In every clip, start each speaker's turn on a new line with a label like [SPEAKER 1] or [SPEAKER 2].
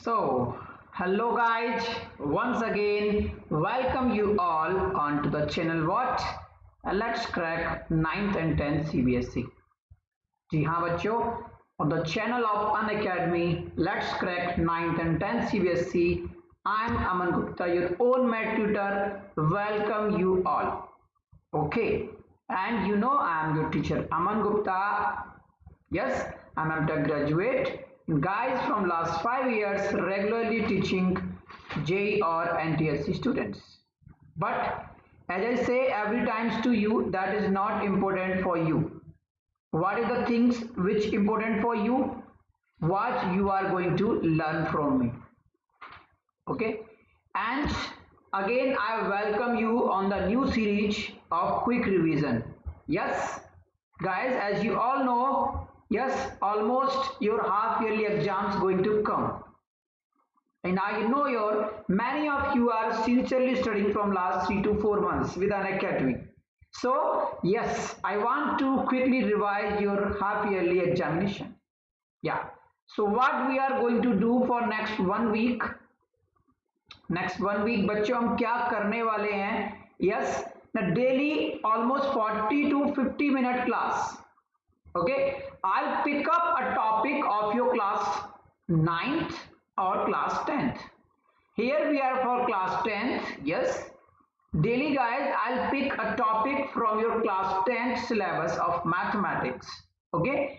[SPEAKER 1] So, hello guys, once again, welcome you all onto the channel what? Let's crack 9th and 10th CBSE. जी हाँ बच्चों, on the channel of Unacademy, let's crack 9th and 10th CBSE. I'm Aman Gupta, your own math tutor. Welcome you all. Okay, and you know I am your teacher Aman Gupta. Yes, I'm a tech graduate. Guys from last 5 years regularly teaching JEE or NTSC students. But as I say every times to you, that is not important for you. What is the things which important for you? What you are going to learn from me. Okay, and again I welcome you on the new series of quick revision. Yes, guys, as you all know, yes, almost your half yearly exams going to come, and I know many of you are sincerely studying from last 3 to 4 months with Unacademy. So yes, I want to quickly revise your half yearly examination. Yeah, so what we are going to do for next 1 week, बच्चों हम क्या करने वाले हैं? Yes, daily almost 40 to 50 minute class. Okay, I'll pick up a topic of your class 9th or class 10th. Here we are for class 10th. Yes, daily guys, I'll pick a topic from your class 10th syllabus of mathematics. Okay,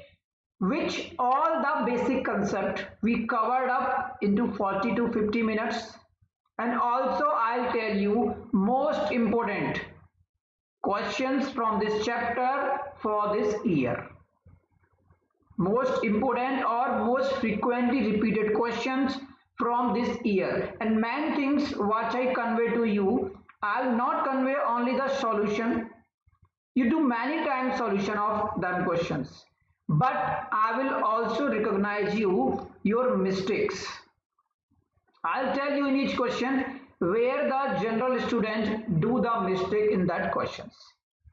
[SPEAKER 1] which all the basic concept we covered up into 40 to 50 minutes. And also I'll tell you most important questions from this chapter for this year. Most important or most frequently repeated questions from this year. And main things what I convey to you, I'll not convey only the solution. You do many times solution of them questions. But I will also recognize your mistakes. I'll tell you in each question where the general student do the mistake in that questions.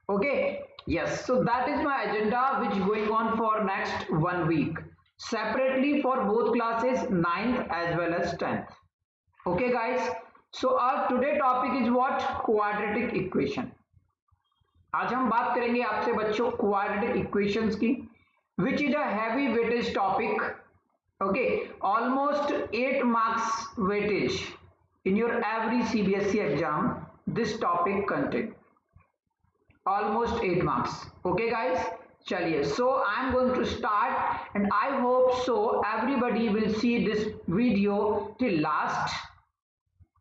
[SPEAKER 1] Okay, yes, so that is my agenda which going on for next 1 week separately for both classes 9th as well as 10th. Okay guys, so our today topic is what? Quadratic equation. आज हम बात करेंगे आपसे बच्चों quadratic equations की, which is a heavy weightage topic. Okay, almost 8 marks weightage in your every CBSE exam. This topic contain almost 8 marks. Okay, guys. Chaliye. So I am going to start, and I hope so everybody will see this video till last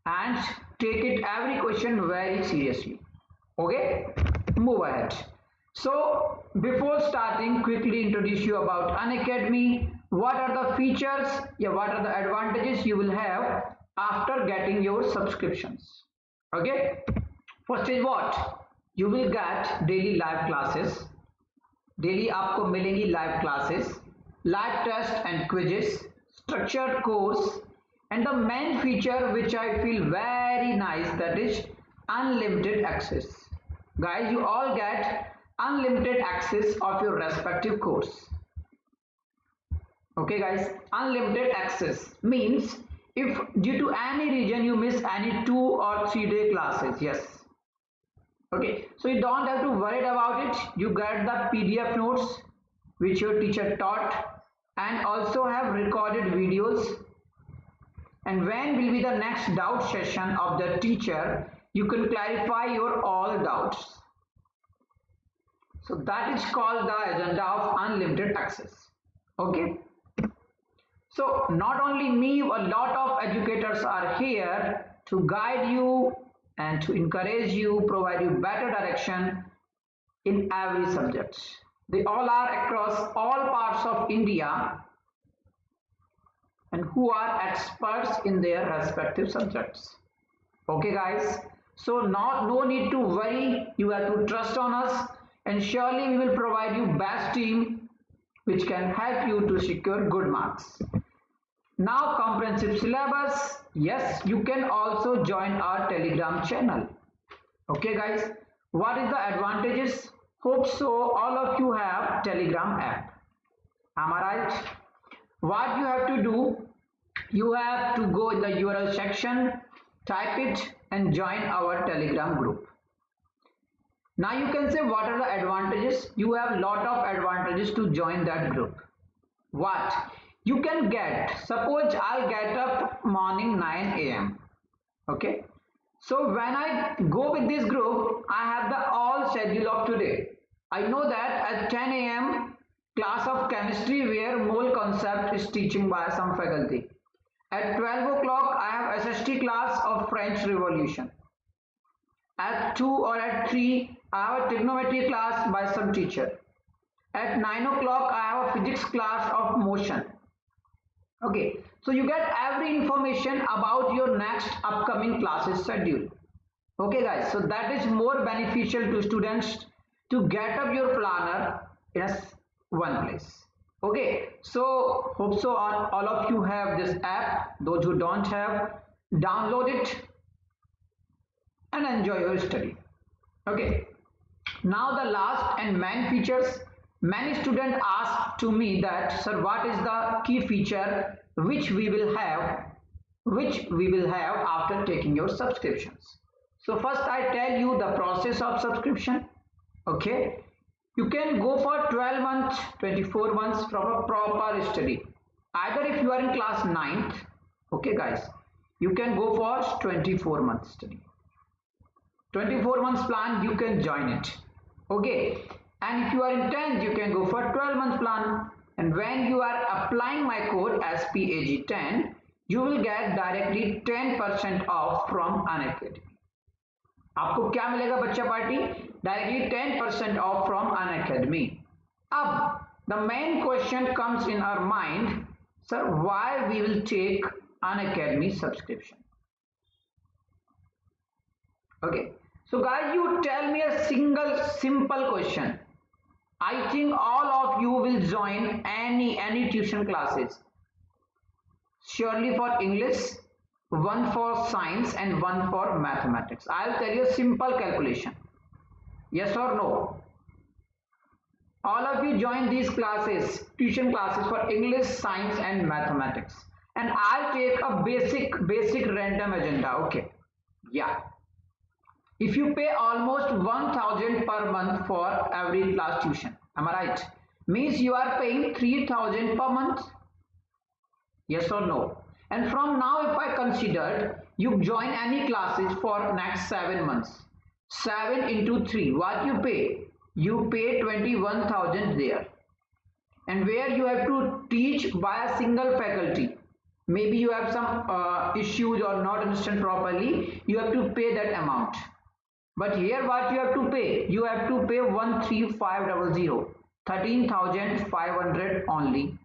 [SPEAKER 1] and take it every question very seriously. Okay, move ahead. So before starting, quickly introduce you about Unacademy. What are the features? Yeah, what are the advantages you will have after getting your subscriptions? Okay, first is what? You will get daily live classes. Daily आपको मिलेंगी live classes, live test and quizzes, structured course, and the main feature which I feel very nice, that is unlimited access. Guys, you all get unlimited access of your respective course. Okay guys, unlimited access means if due to any reason you miss any 2 or 3 day classes, yes, okay, so you don't have to worry about it. You get the PDF notes which your teacher taught and also have recorded videos. And when will be the next doubt session of the teacher, you can clarify your all doubts. So that is called the agenda of unlimited access. Okay, so not only me, a lot of educators are here to guide you and to encourage you, provide you better direction in every subject. They all are across all parts of India and who are experts in their respective subjects. Okay guys, so no need to worry, you have to trust on us, and surely we will provide you best team which can help you to secure good marks. Now comprehensive syllabus, yes, you can also join our Telegram channel. Okay guys, what is the advantages? Hope so all of you have Telegram app. Am I right? What you have to do, you have to go in the URL section, type it and join our Telegram group. Now you can say what are the advantages? You have lot of advantages to join that group. What? You can get, suppose I'll get up morning 9 a.m. Okay. So when I go with this group, I have the all schedule of today. I know that at 10 a.m. class of chemistry where mole concept is teaching by some faculty. At 12 o'clock, I have SST class of French Revolution. At 2 or at 3, I have a trigonometry class by some teacher. At 9 o'clock, I have a physics class of motion. Okay, so you get every information about your next upcoming classes schedule. Okay guys, so that is more beneficial to students to get up your planner in one place. Okay, so hope so all of you have this app. Those who don't have, download it and enjoy your study. Okay, now the last and main features. Many students ask to me that, sir, what is the key feature which we will have after taking your subscriptions? So first I tell you the process of subscription. Okay, you can go for 12 months, 24 months from a proper study. Either if you are in class 9th, okay guys, you can go for 24 months study. 24 months plan, you can join it. Okay, and if you are in 10th, you can go for 12 month plan. And when you are applying my code SPAG10, you will get directly 10% off from Unacademy. आपको क्या मिलेगा बच्चा party? Directly 10% off from Unacademy. अब the main question comes in our mind, sir, why we will take Unacademy subscription? Okay, so guys, you tell me a single simple question. I think all of you will join any tuition classes. Surely for English, one for science and one for mathematics. I'll tell you a simple calculation. Yes or no? All of you join these classes, tuition classes for English, science and mathematics. And I'll take a basic random agenda. Okay. Yeah. If you pay almost 1000 per month for every class tuition, am I right? Means you are paying 3000 per month. Yes or no? And from now, if I considered you join any classes for next 7 months, 7 into 3, what you pay? You pay 21,000 there. And where you have to teach by a single faculty. Maybe you have some issues or not understand properly, you have to pay that amount. But here what you have to pay? You have to pay 13500, 13,500 only.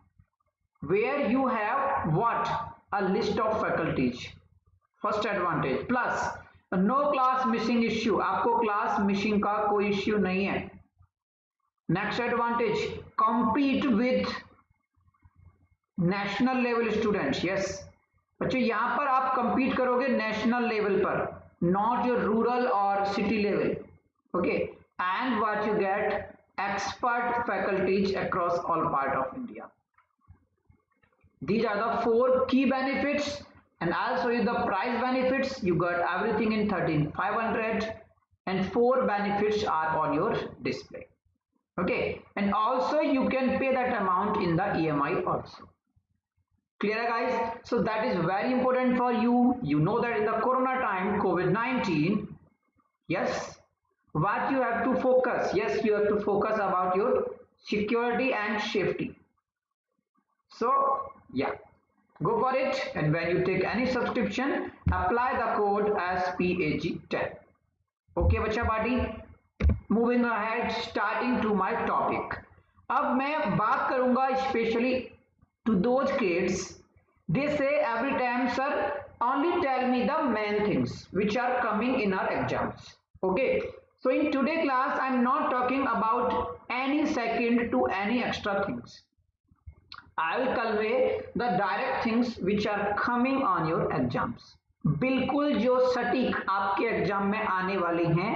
[SPEAKER 1] Where you have what? A list of faculties. First advantage. Plus no class missing issue. आपको class missing का कोई issue नहीं है. Next advantage, compete with national level students. Yes, बच्चों यहाँ पर आप compete करोगे national level पर, not your rural or city level. Okay, and what you get, expert faculties across all part of India. These are the 4 key benefits, and I'll show you the price benefits. You got everything in 13,500, and 4 benefits are on your display. Okay, and also you can pay that amount in the EMI also. Clear guys? So that is very important for you. You know that in the corona time, COVID-19, yes, what you have to focus? Yes, you have to focus about your security and safety. So yeah, go for it. And when you take any subscription, apply the code SPAG10. Okay बच्चा party, moving ahead, starting to my topic. अब मैं बात करूंगा especially to those kids, they say every time, sir, only tell me the main things which are coming in our exams. Okay, so in today class I'm not talking about any second to any extra things. I will convey the direct things which are coming on your exams. बिल्कुल जो सटीक आपके exam में आने वाले हैं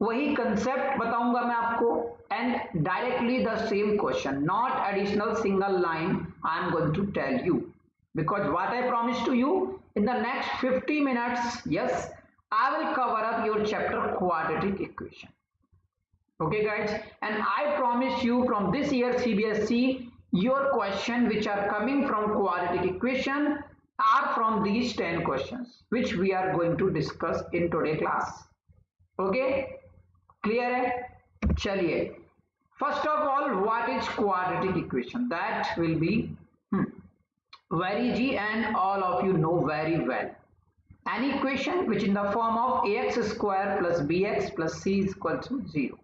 [SPEAKER 1] वही concept बताऊंगा मैं आपको, and directly the same question, not additional single line I am going to tell you. because what I promised to you, in the next 50 minutes, yes, I will cover up your chapter quadratic equation. Okay guys, and I promise you from this year CBSE, your question which are coming from quadratic equation are from these 10 questions which we are going to discuss in today class. Okay, clear hai? Chaliye, first of all, what is quadratic equation? That will be very easy and all of you know very well. An equation which in the form of ax square plus bx plus c is equal to 0.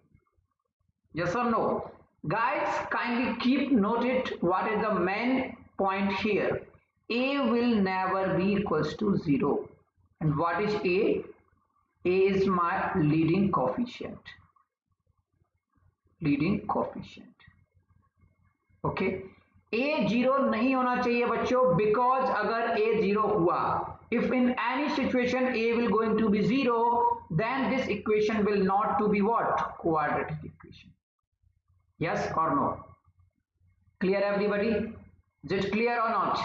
[SPEAKER 1] Yes or no? Guys, kindly keep noted what is the main point here. A will never be equals to 0. And what is A? A is my leading coefficient. Leading coefficient. Okay. A 0 नहीं होना चाहिए बच्चों, because अगर A 0 हुआ, if in any situation A will going to be 0, then this equation will not to be what? Quadratic equation. Yes or no? Clear everybody? Is it clear or not?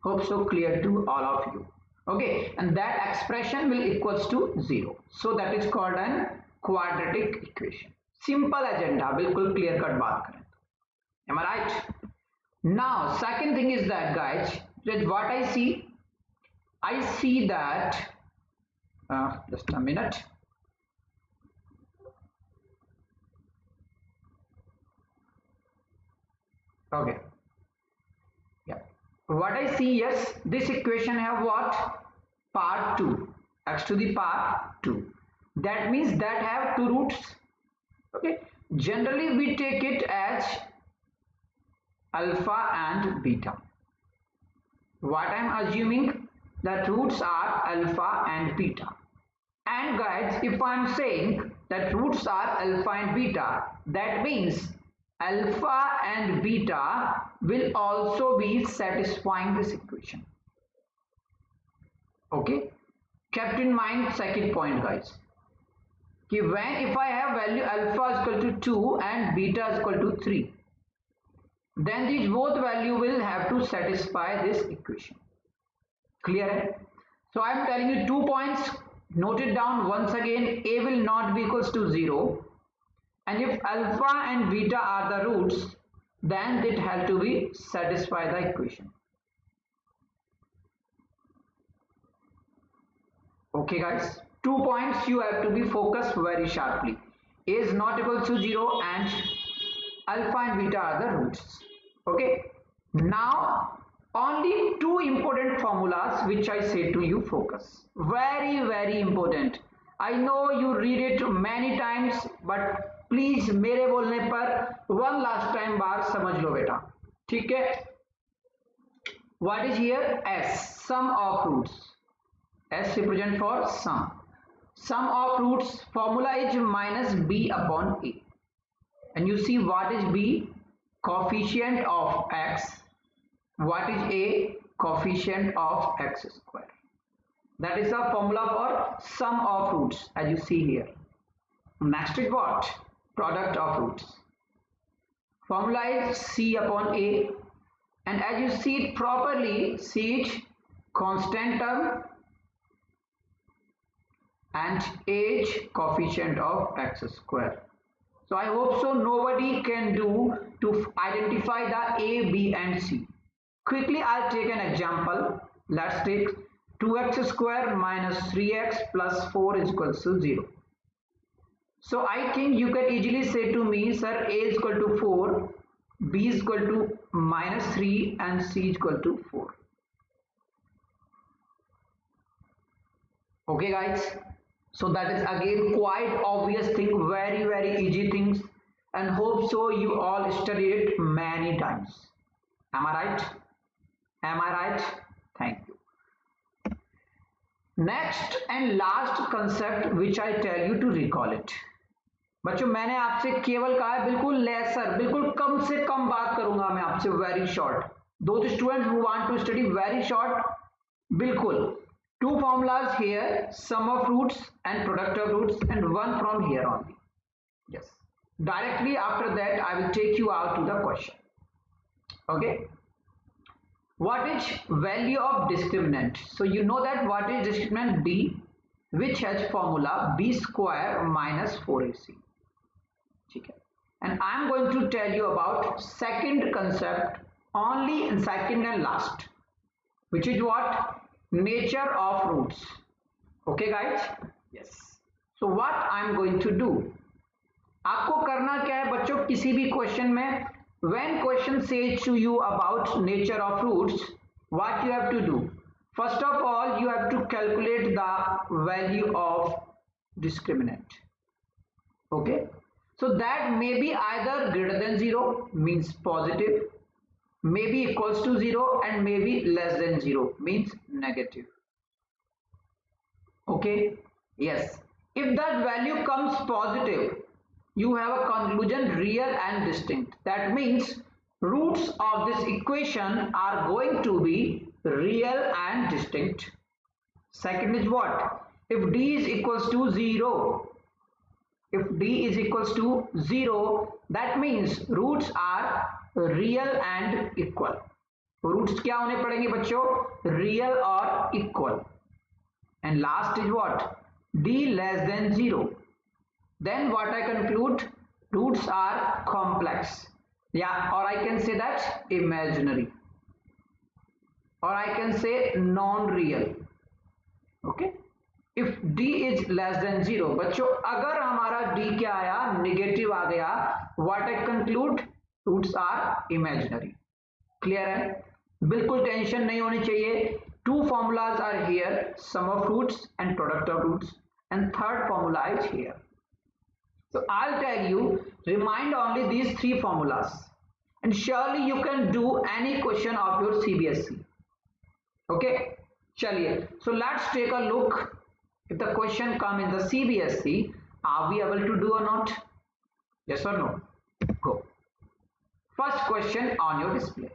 [SPEAKER 1] Hope so clear to all of you. Okay, and that expression will equals to 0. So that is called an quadratic equation. Simple agenda, बिल्कुल clear cut बात करें. Am I right? Now, second thing is that guys, that what I see that, just a minute. Okay. Yeah. What I see, yes, this equation have what? Part 2. X to the power 2. That means that have two roots. Okay. Generally, we take it as alpha and beta. What I am assuming that roots are alpha and beta. And guys, if I am saying that roots are alpha and beta, that means alpha and beta will also be satisfying this equation. Okay, kept in mind second point guys, when if I have value alpha is equal to 2 and beta is equal to 3, then these both value will have to satisfy this equation. Clear? So I am telling you 2 points. Note it down once again. A will not be equals to 0, and if alpha and beta are the roots, then it has to be satisfy the equation. Okay guys, 2 points you have to be focused very sharply. A is not equal to 0 and alpha and beta are the roots. Okay, now only two important formulas which I say to you focus. Very important. I know you read it many times, but please मेरे बोलने पर one last time बार समझ लो बेटा, ठीक है? What is here? S, sum of roots. S represent for sum. Sum of roots formula is minus b upon a. And you see what is b? Coefficient of x. What is a? Coefficient of x square. That is the formula for sum of roots as you see here. Next is what? Product of roots. Formula is c upon a, and as you see it properly, see it constant term and age coefficient of x square. So I hope so nobody can do to identify the a, b and c. Quickly I'll take an example. Let's take 2x square minus 3x plus 4 is equal to 0. So I think you can easily say to me, sir, a is equal to 4, b is equal to minus 3 and c is equal to 4. Okay guys, so that is again quite obvious thing, very easy things, and hope so you all studied it many times. Am I right? Am I right? Thank you. Next and last concept which I tell you to recall it. बच्चों मैंने आपसे केवल कहा है बिल्कुल laser, बिल्कुल कम से कम बात करूंगा मैं आपसे, very short. Those students who want to study very short, बिल्कुल. Two formulas here, sum of roots and product of roots, and one from here only. Yes. Directly after that I will take you out to the question. Okay. What is value of discriminant? So you know that what is discriminant? D, which has formula b square minus 4ac. ठीक है. And I am going to tell you about second concept only in second and last, which is what? Nature of roots. Okay guys? Yes. So what I am going to do, आपको करना क्या है बच्चों, किसी भी question में when question says to you about nature of roots, what you have to do? First of all, you have to calculate the value of discriminant. Okay, so that may be either greater than 0 means positive, maybe equals to 0, and maybe less than 0 means negative. Okay, yes, if that value comes positive, you have a conclusion real and distinct. That means roots of this equation are going to be real and distinct. Second is what? If d is equals to 0, if d is equals to 0, that means roots are real and equal. Roots क्या होने पड़ेंगे बच्चों? Real और equal. And last is what? D less than 0. Then what I conclude? Roots are complex. Yeah, or I can say that imaginary. Or I can say non-real. Okay. If D is less than 0, बच्चों अगर हमारा D क्या आया? Negative आ गया. What I conclude? Roots are imaginary. Clear है? बिल्कुल tension नहीं होनी चाहिए. Two formulas are here, sum of roots and product of roots, and third formula is here. So I'll tell you, remind only these three formulas, and surely you can do any question of your CBSE. Okay, chaliye. So let's take a look. If the question come in the CBSE, are we able to do or not? Yes or no? Go. First question on your display.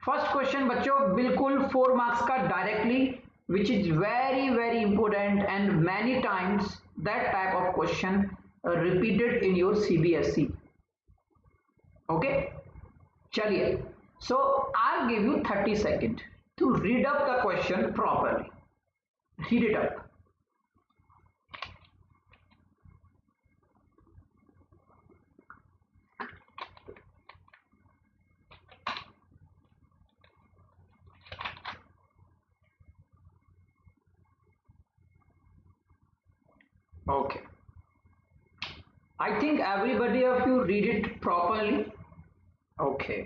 [SPEAKER 1] First question बच्चों बिल्कुल 4 marks का directly, which is very very important and many times that type of question repeated in your CBSE. Okay, चलिए. So I give you 30 second to read up the question properly. Read it up. Okay, I think everybody of you read it properly. Okay,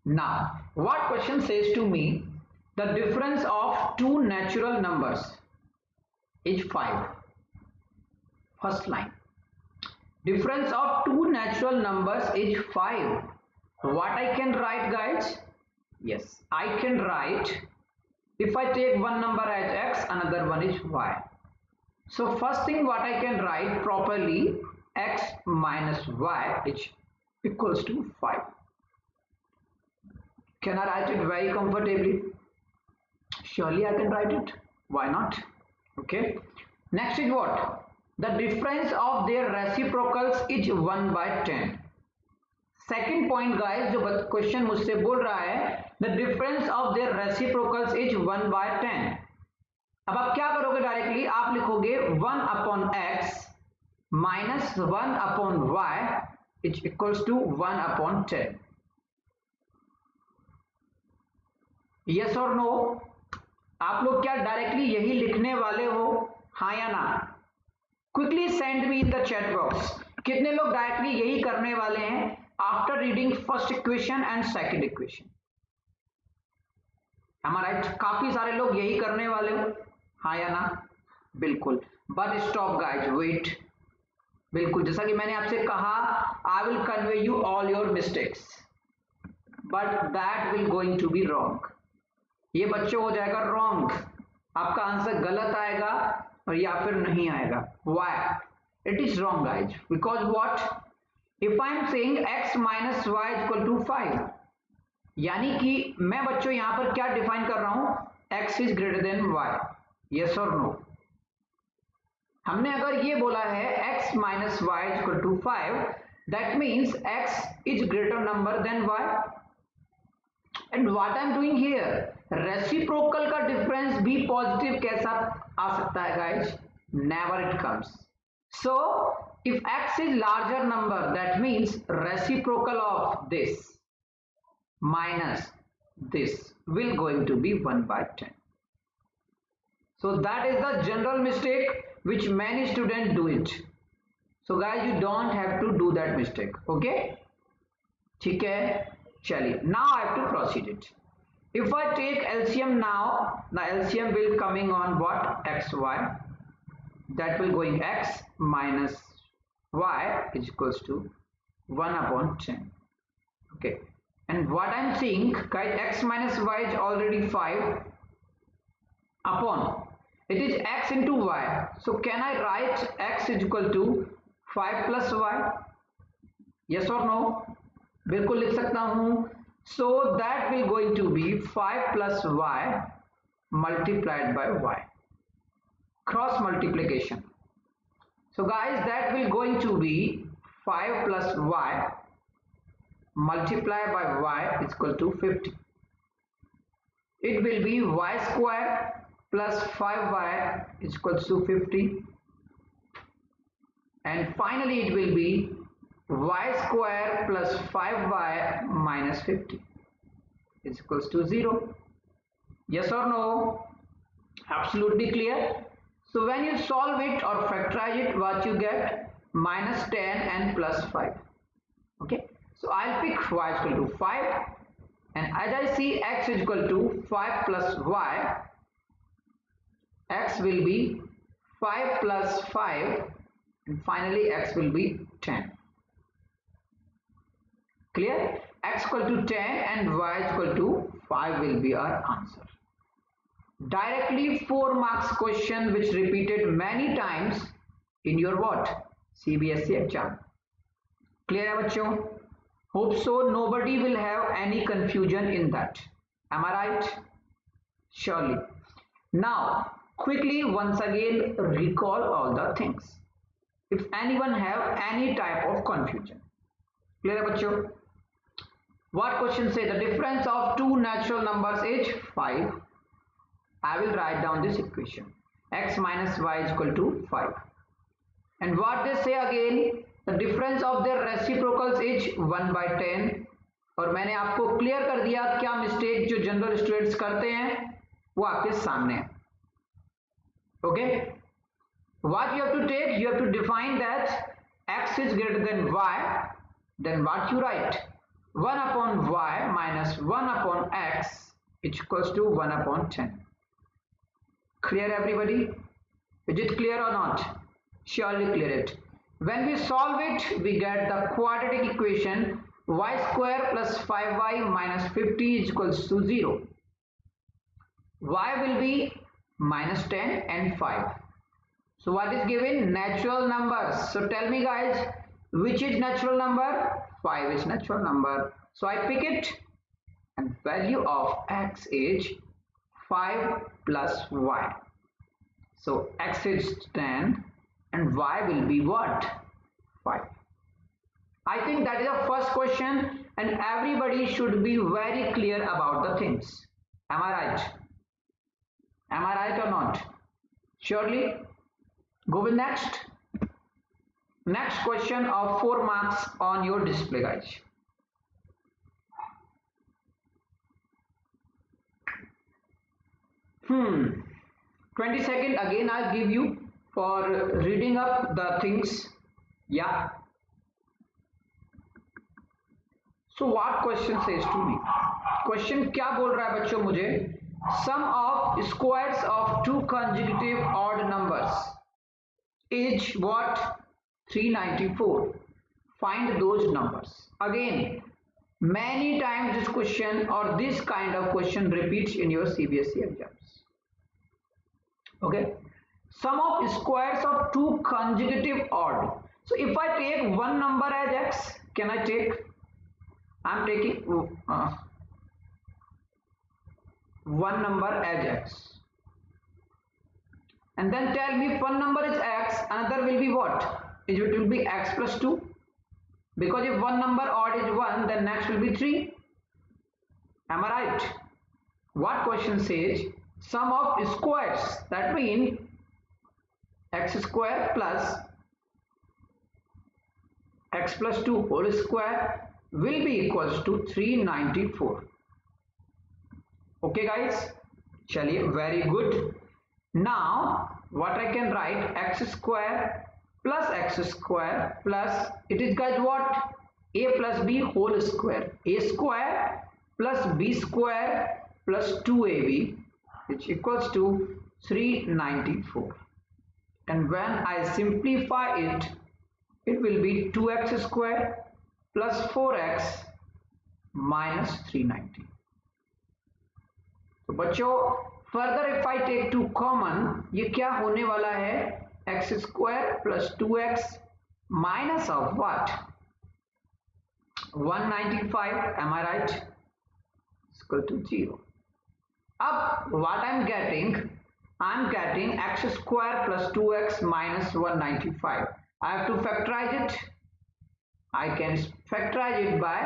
[SPEAKER 1] now what question says to me, the difference of two natural numbers is 5. First line, difference of two natural numbers is 5. What I can write guys? Yes, I can write, if I take one number as x, another one is y. So first thing what I can write properly, x minus y is equals to 5. Can I write it very comfortably? Surely I can write it. Why not? Okay. Next is what? The difference of their reciprocals is 1/10. Second point guys, जो question मुझसे बोल रहा है, the difference of their reciprocals is 1/10. अब आप क्या करोगे? Directly आप लिखोगे 1/x minus 1/y is equals to 1/10. Yes और नो? आप लोग क्या डायरेक्टली यही लिखने वाले हो, हाँ या ना? Quickly send me in the chat box. कितने लोग डायरेक्टली यही करने वाले हैं after reading first equation and second equation? हमारा काफी सारे लोग यही करने वाले हो, हाँ या ना? बिल्कुल. But stop guys, wait. बिल्कुल, जैसा कि मैंने आपसे कहा, I will convey you all your mistakes, but that will going to be wrong. ये बच्चों हो जाएगा रॉन्ग. आपका आंसर गलत आएगा और या फिर नहीं आएगा. Why it is wrong guys? Because what? If I am saying x minus Y equal to 5, यानी कि मैं बच्चों यहां पर क्या डिफाइन कर रहा हूं? x is greater than y. Yes और नो? हमने अगर ये बोला है x minus Y equal to 5, that means x is greater number than y. And what I am doing here, reciprocal का डिफरेंस भी पॉजिटिव कैसा आ सकता है guys, never it comes. So if x is larger number, that means reciprocal of this minus this will going to be 1 by 10. So that is the general mistake which many students do it. So guys, you don't have to do that mistake. Okay, ठीक है, चलिए. Now I have to proceed it. If I take LCM now, the LCM will coming on what, xy, that will going x minus y is equals to 1 upon 10. Okay, and what I'm seeing guys, x minus y is already 5 upon, it is x into y. So can I write x is equal to 5 plus y? Yes or no? बिल्कुल लिख सकता हूं. So that will going to be 5 plus y multiplied by y, cross multiplication. So guys, that will going to be 5 plus y multiplied by y is equal to 50. It will be y square plus 5y is equal to 50, and finally it will be y square plus 5y minus 50 is equals to 0. Yes or no? Absolutely clear. So when you solve it or factorize it, what you get, minus 10 and plus 5. Okay, so I'll pick y is equal to 5, and as I see x is equal to 5 plus y, x will be 5 plus 5, and finally x will be 10. Clear? X equal to 10 and y equal to 5 will be our answer. Directly 4 marks question which repeated many times in your what, CBSE exam. Clear है बच्चों? Hope so nobody will have any confusion in that. Am I right? Surely. Now quickly once again recall all the things if anyone have any type of confusion. Clear है बच्चों? What question say the difference of two natural numbers is 5. I will write down this equation, x minus y is equal to 5. And what they say again, the difference of their reciprocals is 1 by 10. और मैंने आपको clear कर दिया क्या mistake जो general students करते हैं वो आपके सामने है. Okay, what you have to take, you have to define that x is greater than y, then what you write, 1 upon y minus 1 upon x is equals to 1 upon 10. Clear everybody? Is it clear or not? Surely clear it. When we solve it, we get the quadratic equation y square plus 5y minus 50 is equals to 0. Y will be minus 10 and 5. So what is given? Natural numbers. So tell me guys, which is natural number? 5 is natural number. So I pick it, and value of x is 5 plus y. So x is 10 and y will be what? 5. I think that is the first question, and everybody should be very clear about the things. Am I right? Am I right or not? Surely. Go with next. Next question of 4 marks on your display guys. Hmm. 20 seconds again I'll give you for reading up the things. Yeah. So what question says to me? Question क्या बोल रहा है बच्चों मुझे? Sum of squares of two consecutive odd numbers is what? 394. Find those numbers. Again, many times this question or this kind of question repeats in your CBSE exams. Okay, sum of squares of two consecutive odd. So if I take one number as x, can I take, I'm taking one number as x, and then tell me if one number is x, another will be what? It will be x plus 2, because if one number odd is 1, then next will be 3. Am I right? What question says sum of squares, that means x square plus x plus 2 whole square will be equals to 394. Okay guys, chaliye, very good. Now what I can write, x square plus it is guys what, a plus b whole square, a square plus b square plus 2ab, which equals to 394. And when I simplify it, it will be 2x square plus 4x minus 390. तो बच्चों further if I take 2 common, ये क्या होने वाला है, X square plus 2x minus of what, 195. Am I right? Equal to 0. अब what I'm getting x square plus 2x minus 195. I have to factorize it. I can factorize it by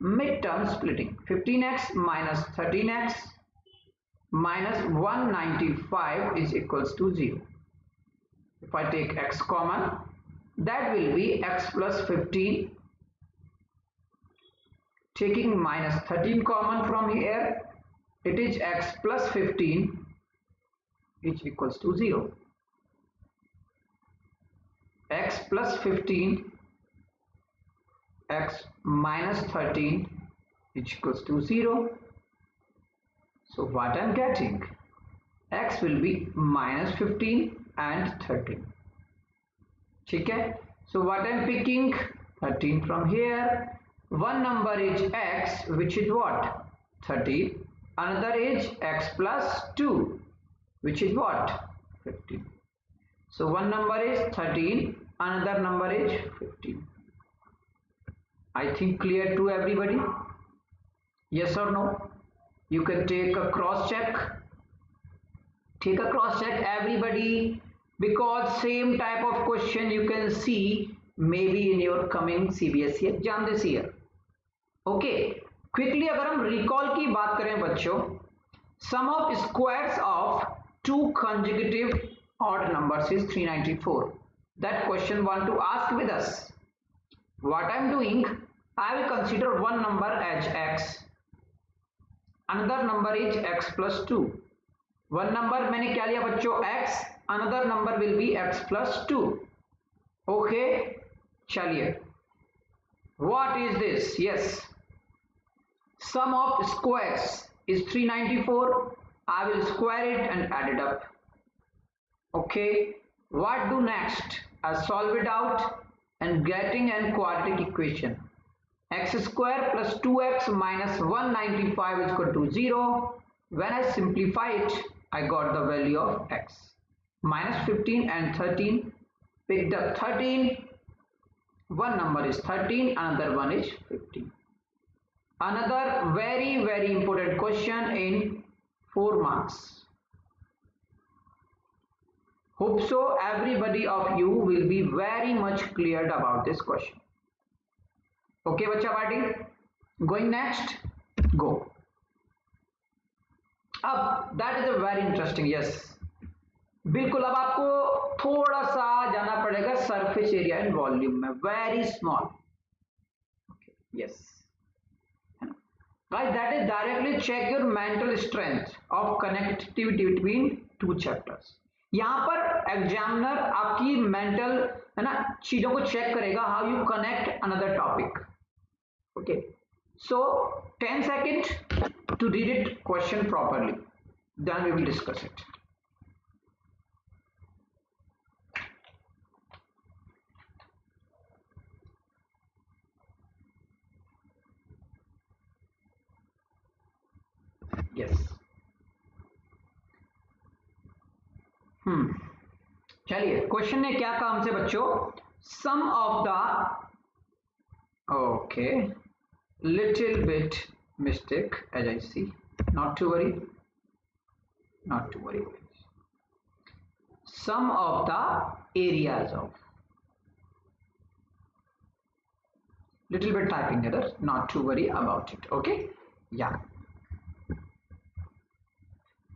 [SPEAKER 1] midterm splitting. 15x minus 13x minus 195 is equals to 0. If I take x common, that will be x plus 15. Taking minus 13 common from here, it is x plus 15, which equals to 0. X plus 15, x minus 13, which equals to 0. So what I'm getting, x will be minus 15 and 13. Okay, so what I'm picking, 13 from here. One number is x, which is what, 13. Another is x plus 2, which is what, 15. So one number is 13, another number is 15. I think clear to everybody? Yes or no? You can take a cross check. Take a cross check everybody, because same type of question you can see maybe in your coming CBSE exam this year. Okay, quickly अगर हम recall की बात करें बच्चों, sum of squares of two consecutive odd numbers is 394. That question want to ask with us. What I am doing, I will consider one number as x, another number is x plus 2. One number मैंने क्या लिया बच्चों, x, another number will be x plus 2. Okay, चलिए, what is this? Yes, sum of squares is 394. I will square it and add it up. Okay, what do next? I solve it out and getting an quadratic equation. X square plus 2x minus 195 is equal to 0. When I simplify it, I got the value of x. Minus 15 and 13. Picked up 13. One number is 13, another one is 15. Another very important question in 4 marks. Hope so everybody of you will be very much cleared about this question. Okay बच्चा party, going next, go. अब that is a very interesting, yes, बिल्कुल. अब आपको थोड़ा सा जाना पड़ेगा surface area and volume में, very small. Yes guys, that is directly check your mental strength of connectivity between two chapters. यहाँ पर एग्जामिनर आपकी मेंटल है ना चीजों को चेक करेगा, how you connect another topic. Okay, so 10 seconds to read it question properly, then we will discuss it. Yes. चलिए, question ने क्या कहा हमसे बच्चों, सम of the, okay, little bit mistake as I see, not to worry, sum of the areas of, little bit typing error, not to worry about it. Okay, yeah,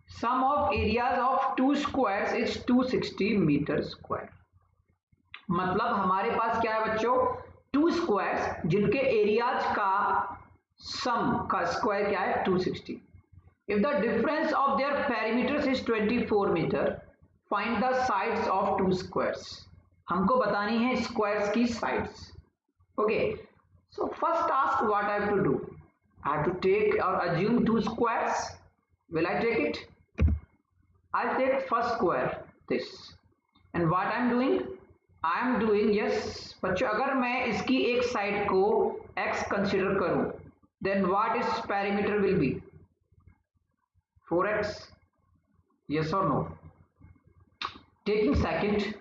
[SPEAKER 1] sum of areas of two squares is 260 metre square. मतलब हमारे पास क्या है बच्चों, to squares जिनके areas का सम का square क्या है 260। If the difference of their perimeters is 24 metre, find the sides of two squares. हमको बतानी है स्क्वायर्स की sides. Okay, so first task what I have to do, I have to take or assume two squares. Will I take it? I'll take first square this. And what I'm doing? I am doing, yes बच्चों, अगर मैं इसकी एक side को x consider करूं, then what is perimeter will be 4x. Yes or no? Taking second,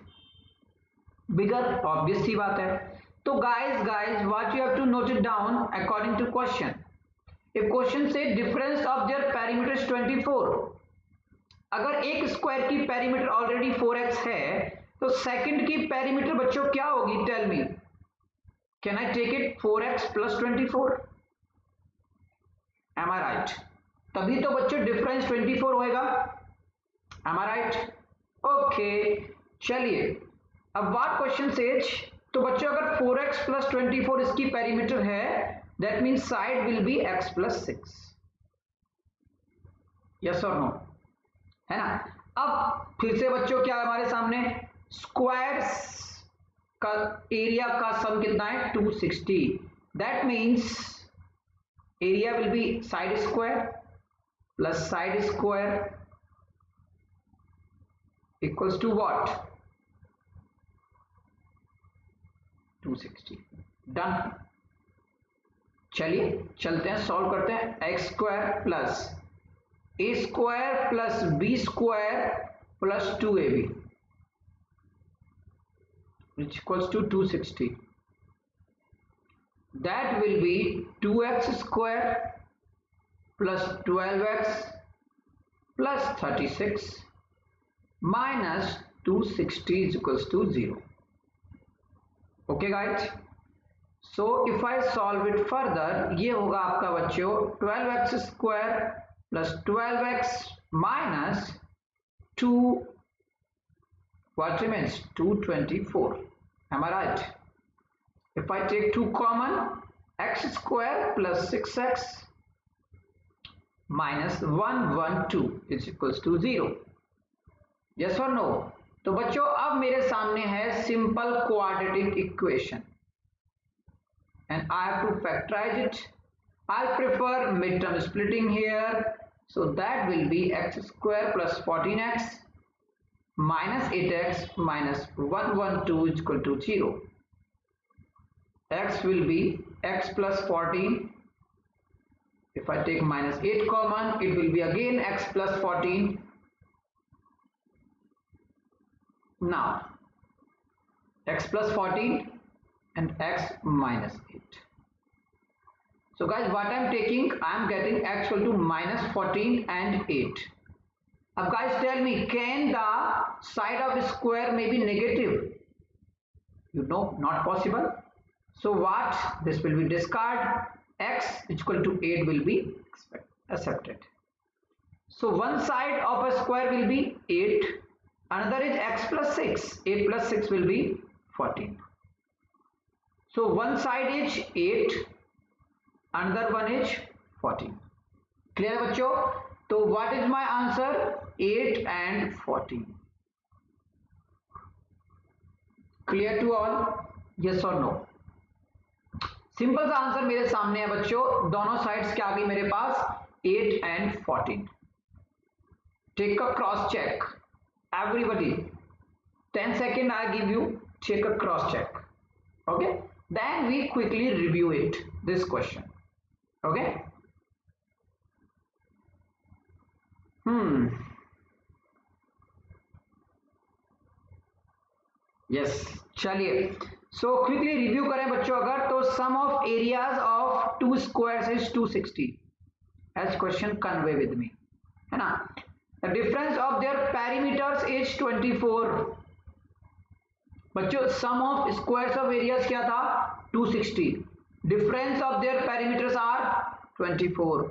[SPEAKER 1] bigger, obvious सी बात है. तो guys, what you have to note it down according to question. If question say difference of their perimeter is 24, अगर एक square की perimeter already 4x है तो second की perimeter बच्चों क्या होगी, tell me, can I take it 4x plus 24? Am I right? तभी तो बच्चों डिफरेंस 24 होएगा। M I right? ओके, चलिए अब व्हाट क्वेश्चन सेज, तो बच्चों अगर 4x प्लस 24 इसकी पेरीमीटर है, that means side will be x plus 6। Yes और नो, है ना? अब फिर से बच्चों क्या है हमारे सामने, स्क्वायर्स का एरिया का सम कितना है 260। That means area will be side square plus side square equals to what, 260। Done. चलिए चलते हैं, सॉल्व करते हैं। X square plus a square plus b square plus 2ab which equals to 260. That will be 2x square plus 12x plus 36 minus 260 is equals to 0. Okay guys, so if I solve it further, ये होगा आपका बच्चों 12x square plus 12x minus 2, what remains, 224. Am I right? If I take 2 common, x square plus 6x minus 112 is equals to 0. Yes or no? तो बच्चों अब मेरे सामने है simple quadratic equation and I have to factorize it. I prefer midterm splitting here, so that will be x square plus 14x minus 8x minus 112 is equal to 0. X will be x plus 14. If I take minus 8 common, it will be again x plus 14. Now x plus 14 and x minus 8. So guys, what I am taking, I am getting x equal to minus 14 and 8. Now guys, tell me, can the side of square may be negative? You know, not possible. So what? This will be discard. X equal to 8 will be accepted. So one side of a square will be 8. Another is x plus 6. 8 plus 6 will be 14. So one side is 8. Another one is 14. Clear बच्चों? तो what is my answer? 8 and 14. Clear to all? Yes or no? Simple सा answer मेरे सामने है बच्चों, दोनों sides क्या आ गई मेरे पास, 8 and 14. Take a cross check. Everybody, 10 seconds I give you, take a cross check. Okay? Then we quickly review it, this question. Okay? Yes, चलिए सो क्विकली रिव्यू करें बच्चों अगर, तो sum of areas of two squares is 260 as question convey with me, है ना? The difference of their perimeters is 24. बच्चों सम of squares of areas क्या था 260, difference of their perimeters are 24.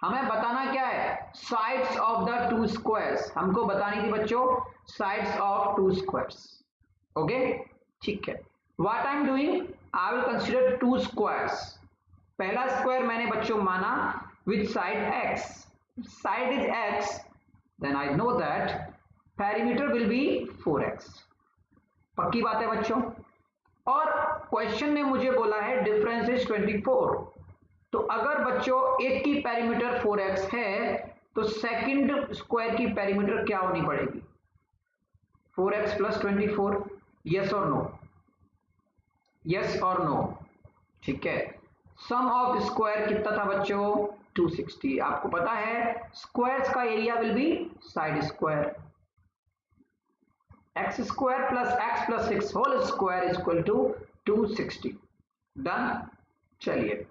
[SPEAKER 1] हमें बताना क्या है, sides of the two squares, हमको बतानी थी बच्चों sides of two squares. Okay ठीक है, what I am doing, I will consider two squares. पहला स्क्वायर मैंने बच्चों माना with side x, side is x, then I know that perimeter will be 4x। पक्की बात है बच्चों। और क्वेश्चन ने मुझे बोला है डिफरेंस इज 24, तो अगर बच्चों एक की पेरीमीटर 4x है तो सेकंड स्क्वायर की पेरीमीटर क्या होनी पड़ेगी, 4x प्लस 24। यस और नो, यस और नो, ठीक है। सम ऑफ स्क्वायर कितना था बच्चों, 260। आपको पता है स्क्वायर्स का area will be side square, x square plus 6 whole square is equal to 260। Done. चलिए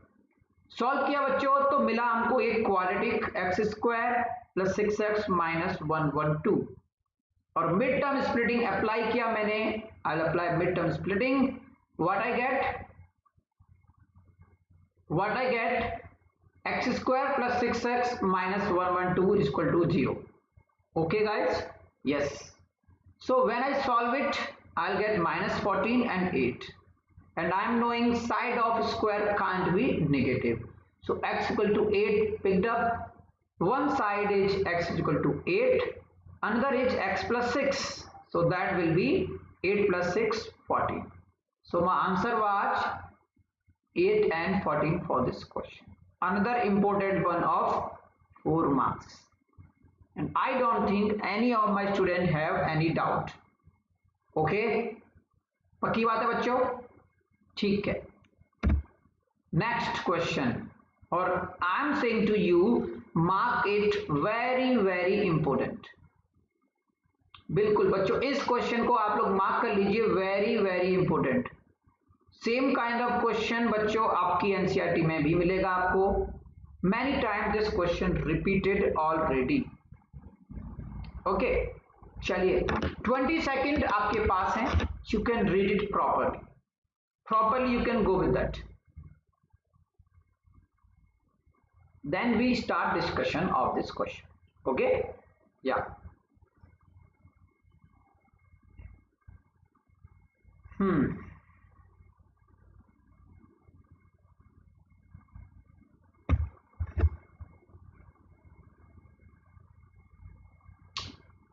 [SPEAKER 1] सॉल्व किया बच्चों तो मिला हमको एक quadratic x square plus 6x minus 112। और मिड टर्म स्प्लिटिंग अप्लाई किया मैंने, I will apply mid term splitting, what I get x square plus 6x minus 112 is equal to 0. Okay guys, yes, so when I solve it I'll get minus 14 and 8, and I'm knowing side of square can't be negative, so x equal to 8 picked up, one side is x is equal to 8, another is x plus 6, so that will be 8 plus 6 14. So my answer was 8 and 14 for this question. Another important one of 4 marks, and I don't think any of my students have any doubt. Okay, पक्की बात है बच्चों, ठीक है। Next question, और I am saying to you mark it very very important. बिल्कुल बच्चों इस क्वेश्चन को आप लोग मार्क कर लीजिए, very very important. Same kind of question बच्चों आपकी एनसीईआरटी में भी मिलेगा आपको, many time this question repeated already. Okay चलिए 20 सेकेंड आपके पास है, you can read it properly you can go with that, then we start discussion of this question. Okay, yeah.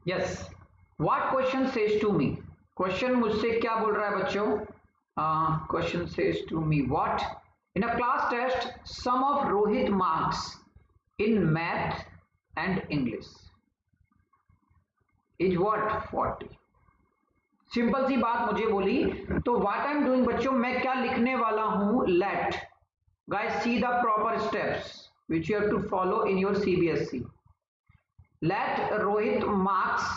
[SPEAKER 1] Yes, what question says to me, question मुझसे क्या बोल रहा है बच्चों, question says to me what, in a class test sum of Rohit marks in math and English is what, 40। Simple सी बात मुझे बोली, तो व्हाट आई एम डूइंग बच्चों, मैं क्या लिखने वाला हूं, let guys see the proper steps which you have to follow in your CBSE. Let Rohit marks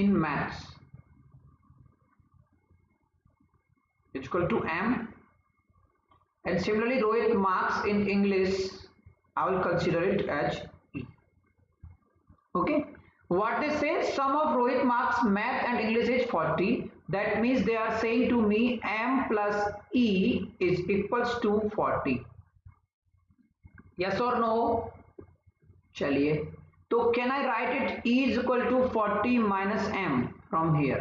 [SPEAKER 1] in maths is equal to M, and similarly Rohit marks in English I will consider it as E. Okay, what they say, sum of Rohit marks math and English is 40, that means they are saying to me M plus E is equals to 40। Yes और no, चलिए तो can I right it E is equal to 40 minus M from here,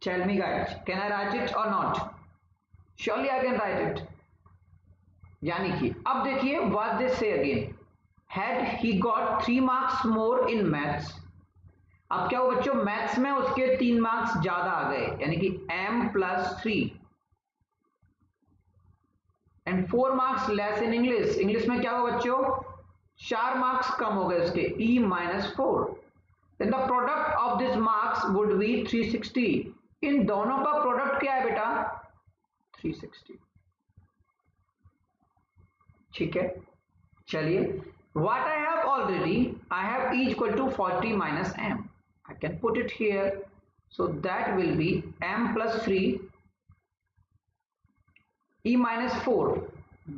[SPEAKER 1] tell me guys, can I write it or not? Surely I can write it। यानी कि अब देखिए what they say again, had he got 3 marks more in maths, अब क्या हो बच्चों, maths में उसके 3 मार्क्स ज्यादा आ गए, यानी कि M plus 3 and 4 marks less in English, English में क्या होगा बच्चों, 4 मार्क्स कम हो गए उसके, E minus 4, then the product of this marks would be 360। इन दोनों का प्रोडक्ट क्या है बेटा, 360। ठीक है चलिए, what I have already, I have E equal to 40 minus M, I can put it here, so that will be M plus 3 E minus 4,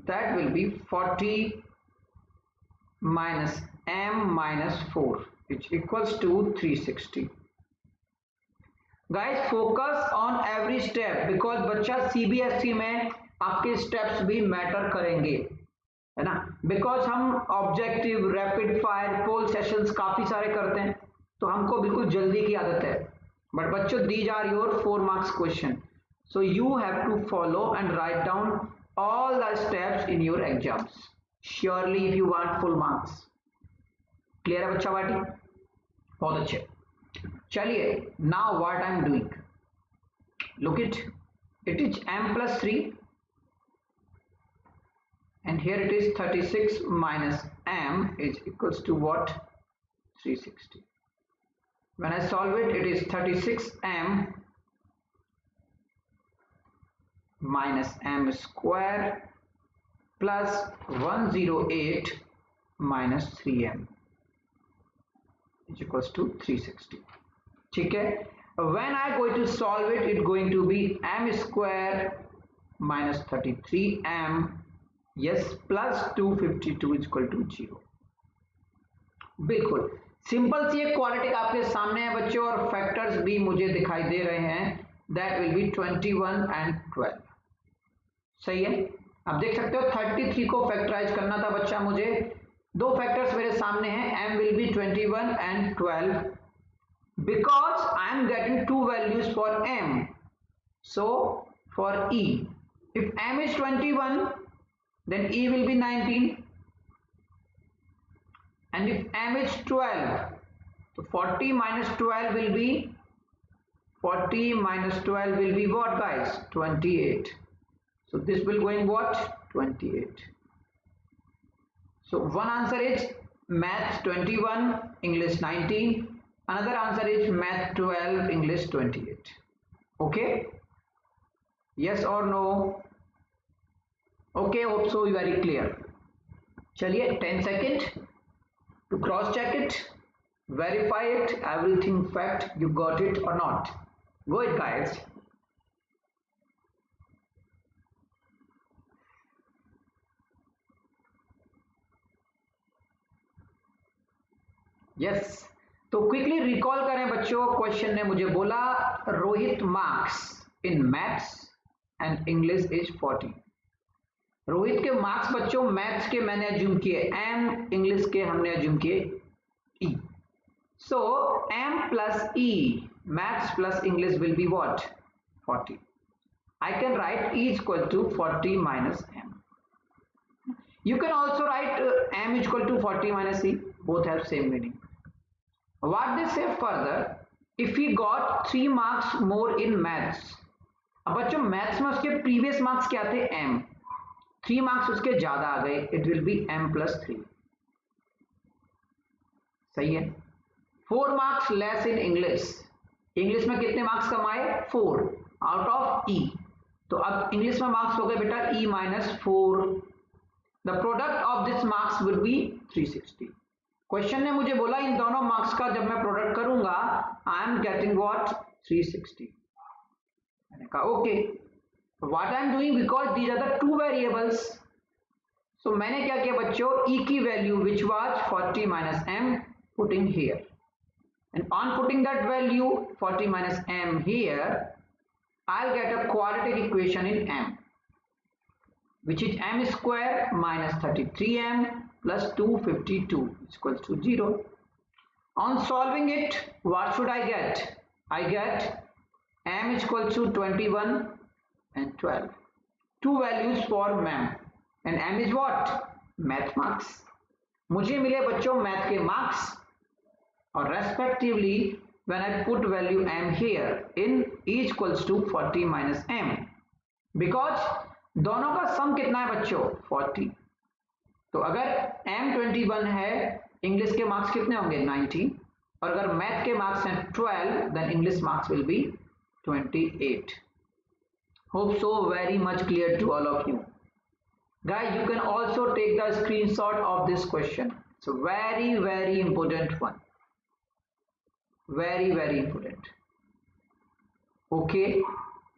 [SPEAKER 1] that will be 40 minus M minus 4, which equals to 360. Guys focus on every step, because बच्चा CBSE में आपके steps भी matter करेंगे, है ना। Because हम objective, rapid fire, पोल sessions काफी सारे करते हैं, तो हमको बिल्कुल जल्दी की आदत है। बट बच्चों, these are your 4 marks question, so you have to follow and write down all the steps in your exams surely if you want full marks. Clear है बच्चा बाटी? बहुत अच्छे। चलिए, now what I'm doing, look it is m plus 3 and here it is 36 minus m is equals to what? 360. When I solve it, it is 36m minus m square plus 108 minus 3m is equals to 360. ठीक है, when I going to solve it, it going to be m square minus 33m, yes, plus 252 is equal to 0. बिल्कुल simple सी एक quadratic आपके सामने है बच्चों, और फैक्टर्स भी मुझे दिखाई दे रहे हैं, दैट विल बी 21 and 12. सही है, आप देख सकते हो 33 को फैक्टराइज करना था बच्चा मुझे, दो फैक्टर्स मेरे सामने हैं, m will be 21 and 12 because I am getting two values for m. So for e, if m is 21 then e will be 19, and if m is 12, so 40 minus 12 will be 40 minus 12 will be what guys? 28. So this will going what? 28. So one answer is math 21, English 19. Another answer is math 12, English 28. Okay? Yes or no? Okay, hope so very clear. चलिए 10 seconds to cross check it, verify it, everything fact you got it or not. Go ahead guys. Yes, तो quickly recall करें बच्चों, question ने मुझे बोला Rohit marks in maths and English is 40. Rohit के marks बच्चों maths के मैंने अज्यूम किए m, इंग्लिश के हमने अज्यूम किए e. So m plus e, maths plus English will be what? 40. I can write e is equal to 40 minus m. You can also write m is equal to 40 minus e, both have same meaning. What they say further, if he got 3 marks more in maths, अब बच्चों maths में उसके previous marks क्या थे? m, 3 marks उसके ज्यादा आ गए, it will B m plus 3. सही है. 4 marks less in English, English में कितने मार्क्स कमाए? 4 आउट ऑफ e, तो अब इंग्लिश में मार्क्स हो गए बेटा e minus 4. The product of this marks will be 360. Question ने मुझे बोला इन दोनों मार्क्स का जब मैं प्रोडक्ट करूंगा आई एम गेटिंग व्हाट? 360. मैंने कहा okay, what I am doing, because these are the two variables. So मैंने क्या किया बच्चों, e की value which was 40 minus m putting here, and on putting that value 40 minus m here, I'll get a quadratic equation in m, which is m square minus 33m plus 252 is equals to 0. On solving it, what should I get? I get m is equal to 21 and 12. Two values for m, and m is what? Math marks. मुझे मिले बच्चों math के marks, और respectively when I put value m here in e equals to 40 minus m, because दोनों का सम कितना है बच्चों? 40. तो अगर m 21 है, इंग्लिश के मार्क्स कितने होंगे? 19. और अगर मैथ के मार्क्स हैं 12, then English marks will be 28. Hope so very much clear to all of you guys. You can also take the screenshot of this question. It's a very important one, very important. Okay,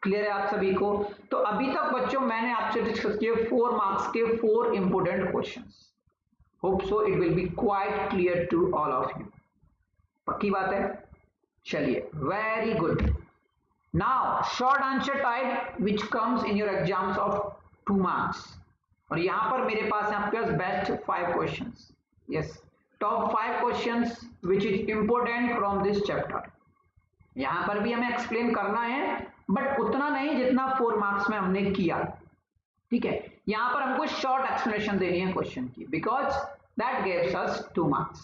[SPEAKER 1] clear है आप सभी को? तो अभी तक बच्चों मैंने आपसे डिस्कस किए 4 मार्क्स के 4 important questions. Hope so it will be quite clear to all of you. पक्की बात है? चलिए, very good. Now short answer type which comes in your exams of 2 marks, और यहां पर मेरे पास है आपके पास best 5 questions, yes top 5 questions which is important from this chapter. यहां पर भी हमें एक्सप्लेन करना है बट उतना नहीं जितना 4 मार्क्स में हमने किया, ठीक है। यहां पर हमको शॉर्ट एक्सप्लेनेशन देनी है क्वेश्चन की, because that gives us 2 marks.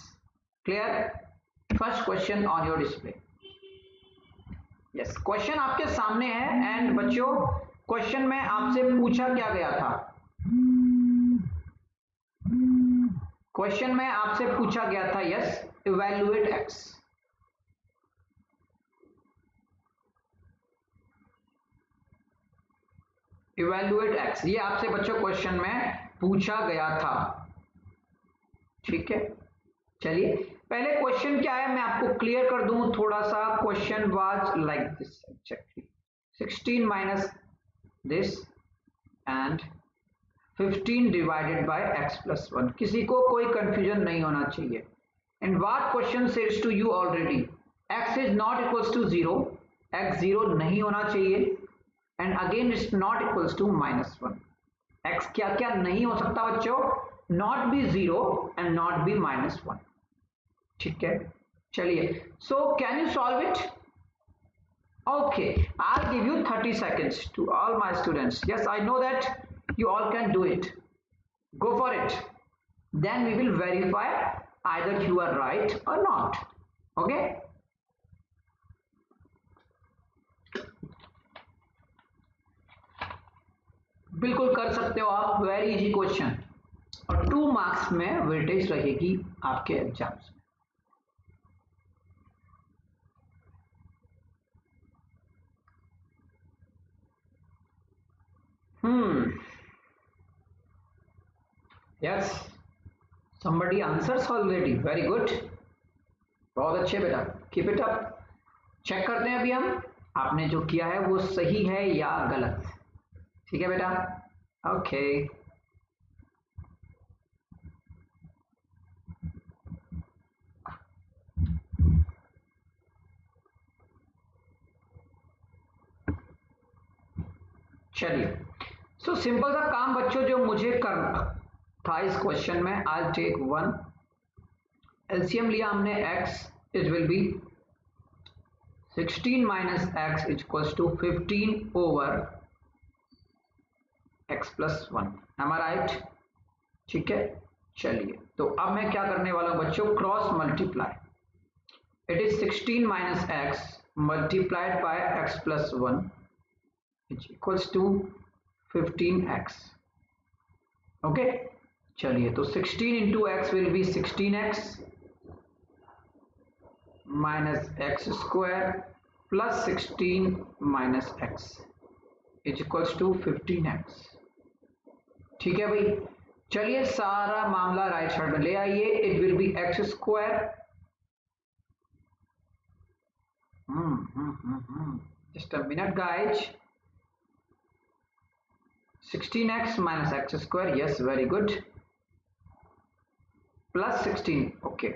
[SPEAKER 1] Clear? First question on your display. Yes, question आपके सामने है एंड बच्चों क्वेश्चन में आपसे पूछा क्या गया था, क्वेश्चन में आपसे पूछा गया था yes evaluate x. Evaluate x, ये आपसे बच्चों क्वेश्चन में पूछा गया था, ठीक है। चलिए पहले क्वेश्चन क्या है मैं आपको क्लियर कर दूं थोड़ा सा। Question was like this actually 16 minus this and 15 divided by x plus 1। किसी को कोई कंफ्यूजन नहीं होना चाहिए। And what question says to you already, x is not equals to 0, x 0 नहीं होना चाहिए, and again it's not equals to -1। x क्या क्या नहीं हो सकता बच्चों, not be 0 and not be -1, ठीक है। चलिए so can you solve it? Okay, I'll give you 30 seconds to all my students. Yes, I know that you all can do it. Go for it. Then we will verify either you are right or not. Okay? बिल्कुल कर सकते हो आप, very easy question, और 2 marks में weightage रहेगी आपके exams में। Yes, somebody answers already. Very good. बहुत अच्छे बेटा, कीप इट अप। चेक करते हैं अभी हम आपने जो किया है वो सही है या गलत, ठीक है बेटा। ओके चलिए, सो सिंपल सा काम बच्चों जो मुझे करना था इस क्वेश्चन में, आई टेक 1 एलसीएम लिया हमने x, it will be 16 minus x equals to 15 over x plus 1। Am I right? ठीक है। चलिए तो अब मैं क्या करने वाला हूं बच्चों, cross multiply, it is 16 minus x multiplied by x plus 1 equals to 15x। Okay चलिए तो 16 into x will be 16x minus x square plus 16 minus x is equals to 15x। ठीक है भाई, चलिए सारा मामला राइट साइड में ले आइए, it will B x square just a minute guys, 16x minus x square, yes, very good, plus 16. Okay,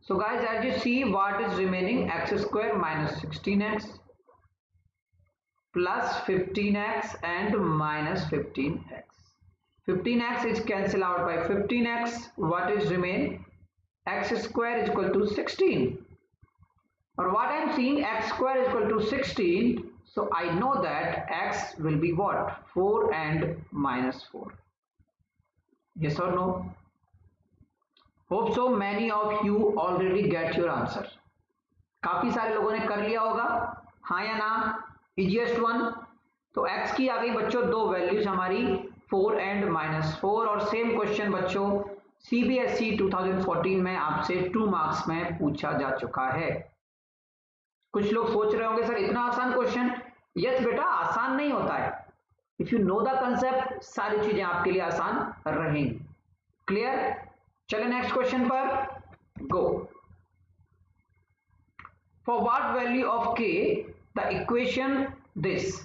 [SPEAKER 1] so guys, as you see, what is remaining, x square minus 16x plus 15x and minus 15x. 15x is cancelled out by 15x. What is remain, x square is equal to 16, or what I am seeing, x square is equal to 16. So I know that x will be what, 4 and minus 4. Yes or no? Hope so many of you already get your answer. काफी सारे लोगों ने कर लिया होगा, हाँ या ना? Easiest one. तो x की आ गई बच्चों दो वैल्यूज हमारी 4 एंड माइनस 4, और सेम क्वेश्चन बच्चों सीबीएसई 2014 में आपसे 2 मार्क्स में पूछा जा चुका है। कुछ लोग सोच रहे होंगे सर इतना आसान क्वेश्चन, यस बेटा आसान नहीं होता है, if you know the concept सारी चीजें आपके लिए आसान रहेंगी। क्लियर? चले नेक्स्ट क्वेश्चन पर go. For what value of k the equation this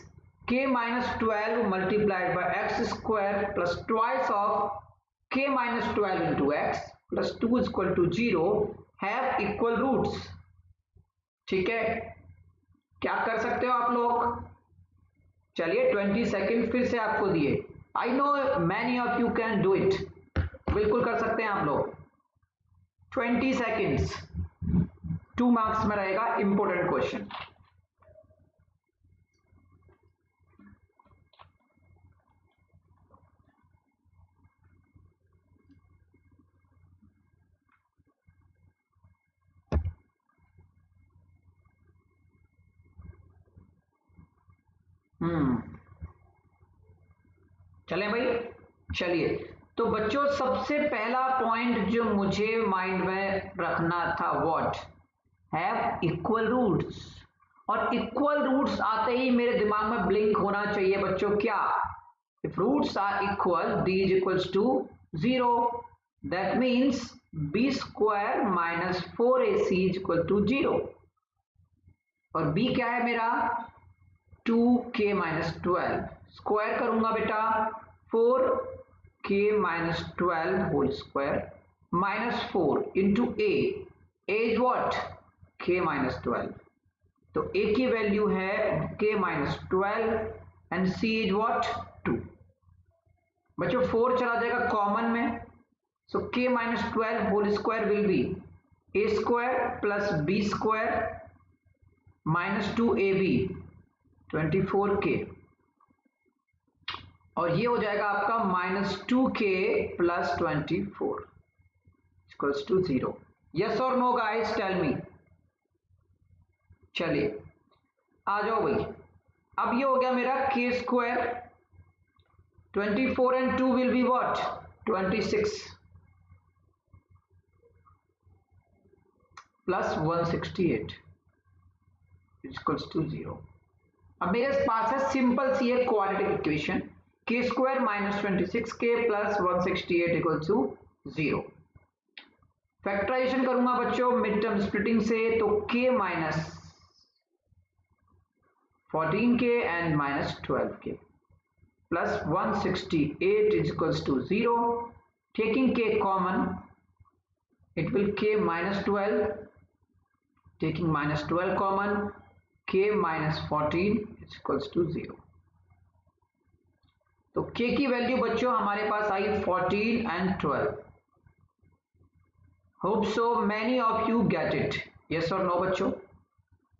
[SPEAKER 1] k minus 12 multiplied by x square plus twice of k minus 12 into x plus 2 is equal to 0 have equal roots। ठीक है, क्या कर सकते हो आप लोग? चलिए 20 सेकेंड फिर से आपको दिए। I know many of you can do it, बिल्कुल कर सकते हैं आप लोग। 20 सेकेंड्स, 2 मार्क्स में रहेगा, इंपॉर्टेंट क्वेश्चन। चलें भाई, चलिए। तो बच्चों सबसे पहला पॉइंट जो मुझे माइंड में रखना था, व्हाट हैव इक्वल रूट्स। और इक्वल रूट्स आते ही मेरे दिमाग में ब्लिंक होना चाहिए बच्चों, क्या? If roots are equal, d is equals to 0, that means b square minus 4ac is equal to 0। और b क्या है मेरा? 2k minus 12। स्क्वायर करूंगा बेटा, 4k minus 12 whole square minus 4 into a is what? k minus 12। तो a की value है k minus 12 and c is what? 2। बच्चों 4 चला जाएगा कॉमन में, so k minus 12 whole square will be a square plus b square minus 2ab 24k, और ये हो जाएगा आपका -2k plus 24 equals to 0। Yes और नो गाइस, टेल मी। चलिए आ जाओ भाई। अब ये हो गया मेरा k square, 24 and 2 will be what? 26 plus 168 equals to 0। अब मेरे पास है सिंपल सी एक quadratic equation, k square minus 26k plus 168 equal to 0। Factorization करूंगा बच्चों मिड टर्म स्प्लिटिंग से, तो k minus 14k and minus 12k plus 168 equals to 0। Taking k common, it will k minus 12, taking minus 12 common, k minus 14 is equals to 0। तो k की value बच्चों हमारे पास आई 14 and 12। Hope so many of you get it, yes और no बच्चों?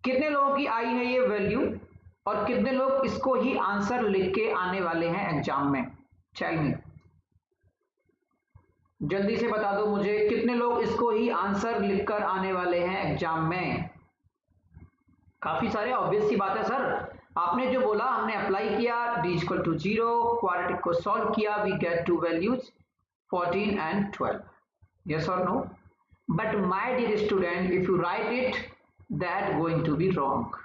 [SPEAKER 1] कितने लोगों की आई है ये वैल्यू, और कितने लोग इसको ही आंसर लिख के आने वाले हैं एग्जाम में? टेल मी, जल्दी से बता दो मुझे, कितने लोग इसको ही आंसर लिखकर आने वाले हैं एग्जाम में? काफी सारे, ऑब्वियस सी बात है सर, आपने जो बोला हमने अप्लाई किया, d इक्वल टू 0, क्वाड्रेटिक को सॉल्व किया, we get two values 14 and 12। Yes और no? But my dear student, if you write it, that going to be wrong.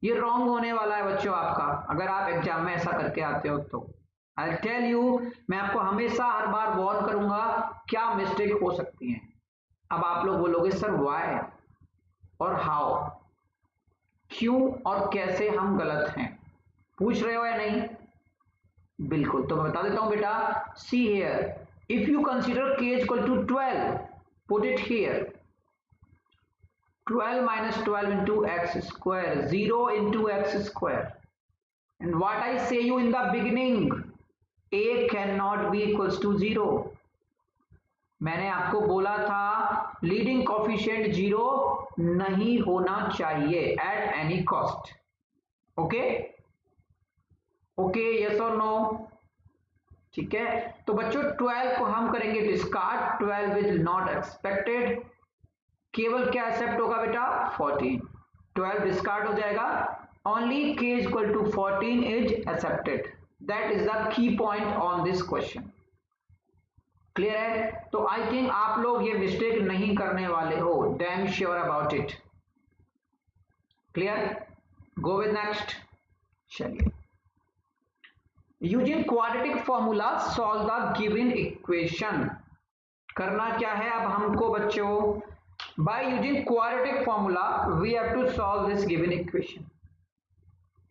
[SPEAKER 1] ये रॉन्ग होने वाला है बच्चों आपका, अगर आप एग्जाम में ऐसा करके आते हो तो। आई टेल यू, मैं आपको हमेशा हर बार वॉर्न करूंगा क्या मिस्टेक हो सकती है। अब आप लोग बोलोगे सर व्हाई और हाउ, क्यों और कैसे हम गलत हैं, पूछ रहे हो या नहीं? बिल्कुल, तो मैं बता देता हूं बेटा। See here, if you consider k equal to 12, put it here, 12 minus 12 into x square, 0 into x square, and what I say you in the beginning, a cannot be equals to 0। मैंने आपको बोला था leading coefficient 0 नहीं होना चाहिए at any cost. Okay okay, yes और no? ठीक है, तो बच्चों 12 को हम करेंगे डिस्कार्ड, 12 इज नॉट एक्सपेक्टेड, केवल क्या एक्सेप्ट होगा बेटा? 14। 12 डिस्कार्ड हो जाएगा, only k equal to 14 is accepted. That is the key point on this question. Clear है? तो आई थिंक आप लोग ये मिस्टेक नहीं करने वाले हो, damn sure about it. Clear? Go with next. चलिए, using quadratic formula solve the given equation. करना क्या है अब हमको बच्चों? By using quadratic formula we have to solve this given equation.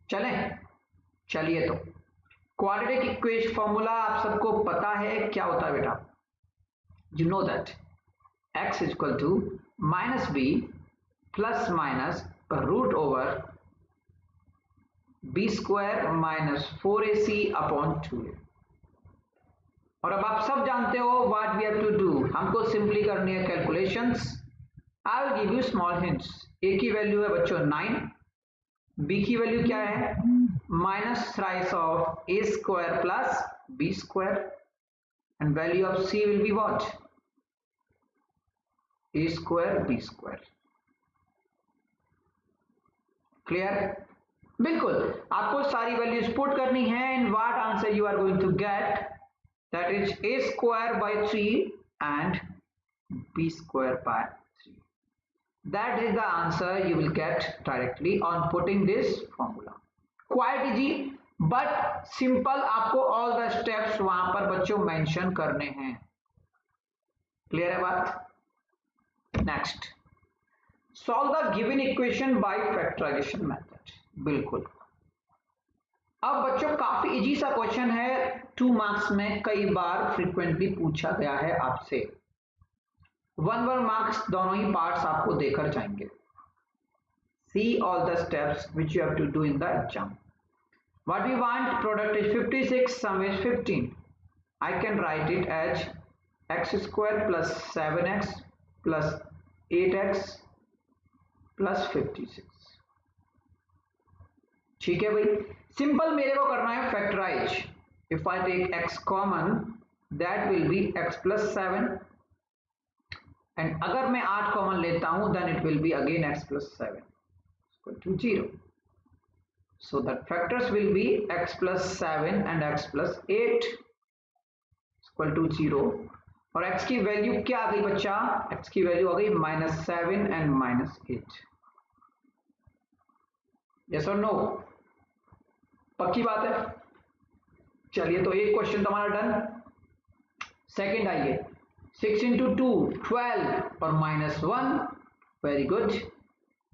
[SPEAKER 1] चलें, चलिए, तो क्वाड्रेटिक इक्वेशन फॉर्मूला आप सबको पता है क्या होता है बेटा? You know that x is equal to minus b plus minus root over b square minus 4ac upon 2a। और अब आप सब जानते हो what we have to do, हमको सिंपली करनी है calculations. I will give you small hints. A की वैल्यू है बच्चों 9, बी की वैल्यू क्या है minus thrice of a square plus b square, and value of c will be what a square b square. Clear? बिल्कुल, आपको सारी values put करनी है and what answer you are going to get, that is a square by 3 and b square by 3. That is the answer you will get directly on putting this formula. Quite easy but simple, आपको all the steps वहां पर बच्चों mention करने हैं। Clear है बात? Next, solve the given equation by factorization method। बिल्कुल, अब बच्चों काफी इजी सा क्वेश्चन है, 2 मार्क्स में कई बार फ्रीक्वेंटली पूछा गया है आपसे। 1 मार्क्स दोनों ही पार्ट्स आपको देकर जाएंगे। See all the steps which you have to do in the exam. What we want, product is 56, sum is 15। I can write it as x square plus 7x plus 8x plus 56। ठीक है भाई, simple मेरे को करना है factorize. If I take x common that will be x plus 7, and अगर मैं 8 common लेता हूं then it will be again x plus 7 equal to 0। So that factors will be x plus 7 and x plus 8 equal to 0। और x की value क्या आ गई बच्चा, x की वैल्यू आ गई -7 एंड -8। यस और नो? पक्की बात है? चलिए, तो एक क्वेश्चन तुम्हारा डन। सेकंड आइए, 6 इंटू 2 12 और -1, वेरी गुड।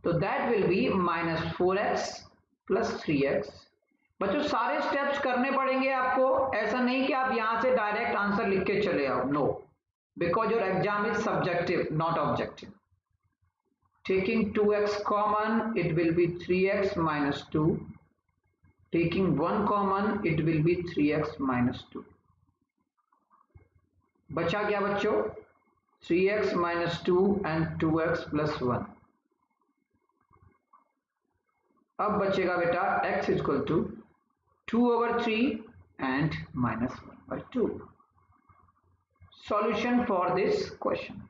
[SPEAKER 1] तो that will be -4x plus 3x। बच्चों सारे स्टेप्स करने पड़ेंगे आपको, ऐसा नहीं कि आप यहां से डायरेक्ट आंसर लिख के चले आओ, no, because your exam is subjective not objective. Taking 2x common, it will be 3x minus 2. Taking 1 common, it will be 3x minus 2. बचा क्या बच्चों? 3x minus 2 and 2x plus 1. अब बचेगा बेटा x is equal to 2/3 and -1/2. Solution for this question.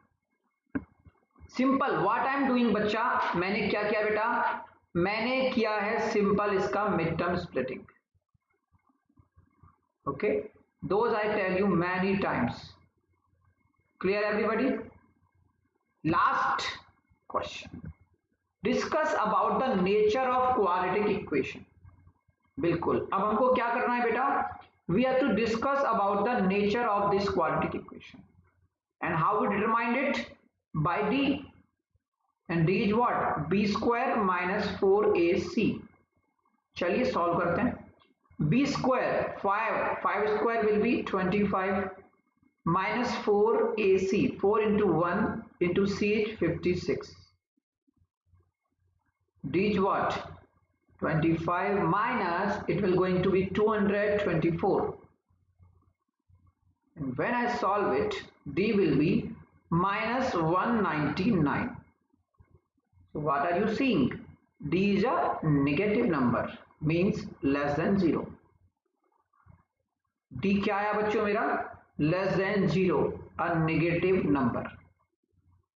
[SPEAKER 1] Simple, what I am doing बच्चा, मैंने क्या किया बेटा, मैंने किया है सिंपल इसका mid term splitting. Okay, those I tell you many times. Clear everybody? Last question, discuss about the nature of quadratic equation. बिल्कुल, अब हमको क्या करना है बेटा, we have to discuss about the nature of this quadratic equation and how we determine it by d, and d is what, b square minus 4ac। चलिए solve करते हैं। b square 5 square will be 25 minus 4ac, 4 into 1 into c is 56। d is what, 25 minus, it will going to be 224, and when I solve it d will be minus 199. So what are you seeing? D is a negative number, means less than 0. D क्या आया बच्चों मेरा, less than 0, a negative number।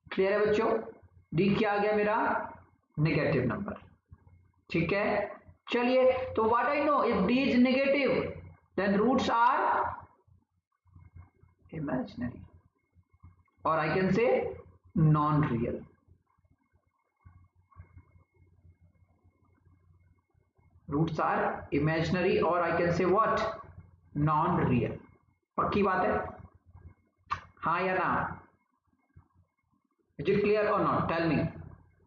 [SPEAKER 1] Clear है बच्चों? D क्या आ गया मेरा, negative number. ठीक है, चलिए, तो what I know, if D is negative then roots are imaginary, or I can say non-real। Roots are imaginary, or I can say what, non-real। पक्की बात है? हाँ या ना? Is it clear or not? Tell me.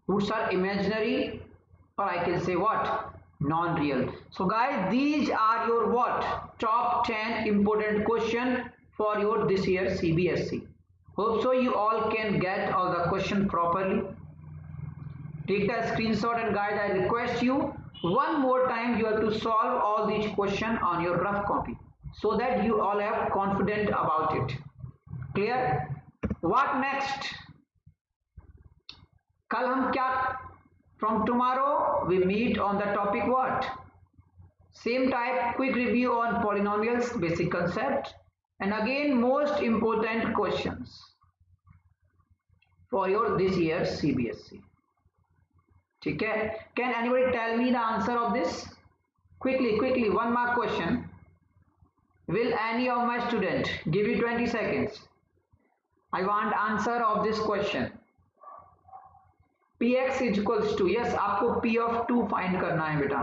[SPEAKER 1] Roots are imaginary, or I can say what, non-real। So guys, these are your what, top 10 important question for your this year CBSE। Hope so you all can get all the question properly। Take the screenshot, and guys, I request you one more time, you have to solve all these questions on your rough copy so that you all have confident about it. Clear? What next? कल हम क्या? From tomorrow we meet on the topic what? Same type, quick review on polynomials, basic concept, and again most important questions for your this year's CBSE. ठीक है? Can anybody tell me the answer of this? Quickly, 1 mark question. Will any of my student give you 20 seconds? I want answer of this question. Px is equals to, yes, आपको P of 2 find करना है बेटा.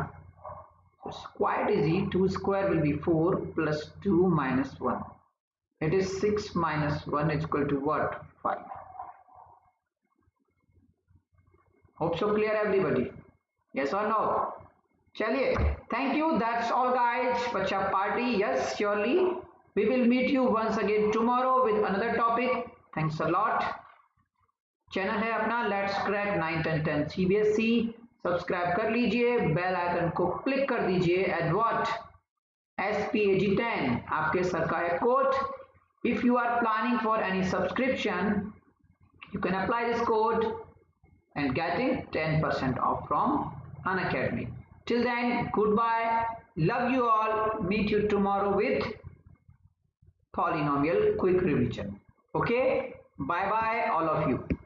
[SPEAKER 1] It's quite easy. 2 square will be 4 plus 2 minus 1. It is 6 minus 1 is equal to what? 5. Hope so clear everybody. Yes or no? चलिए, thank you. That's all guys. Bacha party. Yes, surely. We will meet you once again tomorrow with another topic. Thanks a lot. Channel है अपना let's crack 9th and 10th CBSE. Subscribe कर लीजिए, bell icon को click कर दीजिए. At what? SPAG10 आपके sir का है code. If you are planning for any subscription, you can apply this code and getting 10% off from Unacademy. Till then, goodbye. Love you all. Meet you tomorrow with polynomial quick revision. Okay? Bye bye all of you.